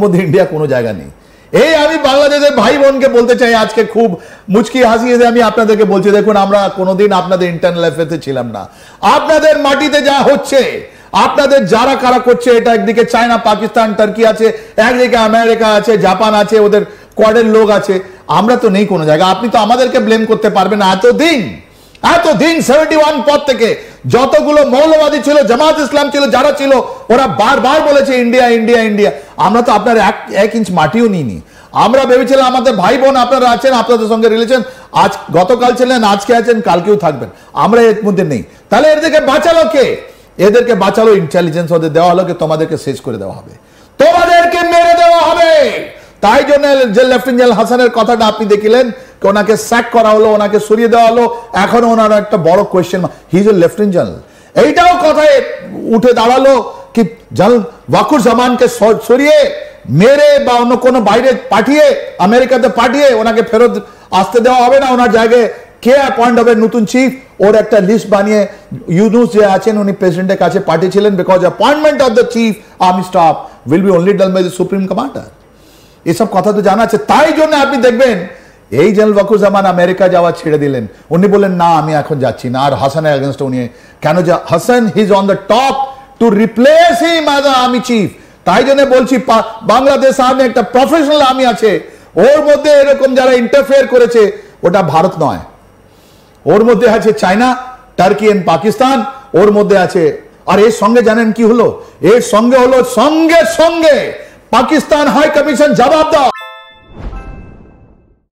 মধ্যে ইন্ডিয়া কোনো জায়গা নেই। এই আমি বাংলাদেশের ভাই বোনকে বলতে চাই, আজকে খুব মুচকি হাসি এসে আমি আপনাদেরকে বলছি, দেখুন আমরা কোনোদিন আপনাদের ইন্টারনাল অ্যাফেয়ার্সে ছিলাম না। আপনাদের মাটিতে যা হচ্ছে, আপনাদের যারা কারা করছে, এটা একদিকে চায়না, পাকিস্তান, টার্কি আছে, একদিকে আমেরিকা আছে, জাপান আছে, ওদের কোয়াডের লোক আছে, আমরা তো নেই কোনো জায়গা। আপনি তো আমাদেরকে ব্লেম করতে পারবেন না। এতদিন 71 পর থেকে যতগুলো মৌলবাদী ছিল, জামাত ইসলাম ছিল, যারা ছিল, ওরা বারবার বলেছে ইন্ডিয়া ইন্ডিয়া ইন্ডিয়া। আমরা তো আপনার এক ইঞ্চ মাটিও নিইনি। আমরা ভেবেছিলাম আমাদের ভাই বোন আপনারা আছেন, আপনাদের সঙ্গে রিলেশন আজ গতকাল ছিলেন, আজকে আছেন, কালকেও থাকবেন, আমরা এর মধ্যে নেই। তাহলে এদেরকে বাঁচালো কে? এদেরকে বাঁচালো ইন্টেলিজেন্স। ওদের দেওয়া হলো কি তোমাদেরকে শেষ করে দেওয়া হবে, তোমাদেরকে মেরে দেওয়া হবে। তাই জন্য যে লেফটেন্যান্ট জেনারেল হাসানের কথাটা আপনি দেখলেন, ওনাকে স্যাক করা হলো, ওনাকে সরিয়ে দেওয়া হলো। এখন ওনার একটা বড় question, he is a lieutenant general. এইটাও কথায় উঠে দাঁড়ালো কি জেনারেল ওয়াকুরুজ্জামানকে সরিয়ে মেরে বা অন্য কোনো বাইরে পাঠিয়ে, আমেরিকাতে পাঠিয়ে ওনাকে ফেরত আসতে দেওয়া হবে না। ওনার জায়গায় কে অ্যাপয়েন্ট হবে নতুন চিফ, ওর একটা লিস্ট বানিয়ে ইউনুস যে আছেন উনি প্রেসিডেন্টের কাছে পাঠিয়েছিলেন, because appointment of the chief army staff will be only done by the supreme commander. এসব কথা তো জানা আছে। তাই জন্য আপনি দেখবেন এই জেনারেল ওয়াকুরুজ্জামান আমেরিকা যাওয়া ছেড়ে দিলেন। উনি বললেন না আমি এখন যাচ্ছি না। আর হাসানের এগেনস্ট উনি কেন Hasan he is on the top to replace him as a army chief. তাই জন্য বলছি বাংলাদেশ আর্মি একটা প্রফেশনাল আর্মি আছে, ওর মধ্যে এরকম যারা ইন্টারফেয়ার করেছে ওটা ভারত নয়, ওর মধ্যে আছে চায়না, টার্কি এন্ড পাকিস্তান, ওর মধ্যে আছে। আর এর সঙ্গে জানেন কি হলো? এর সঙ্গে হলো সঙ্গে পাকিস্তান হাই কমিশন জবাব দাও।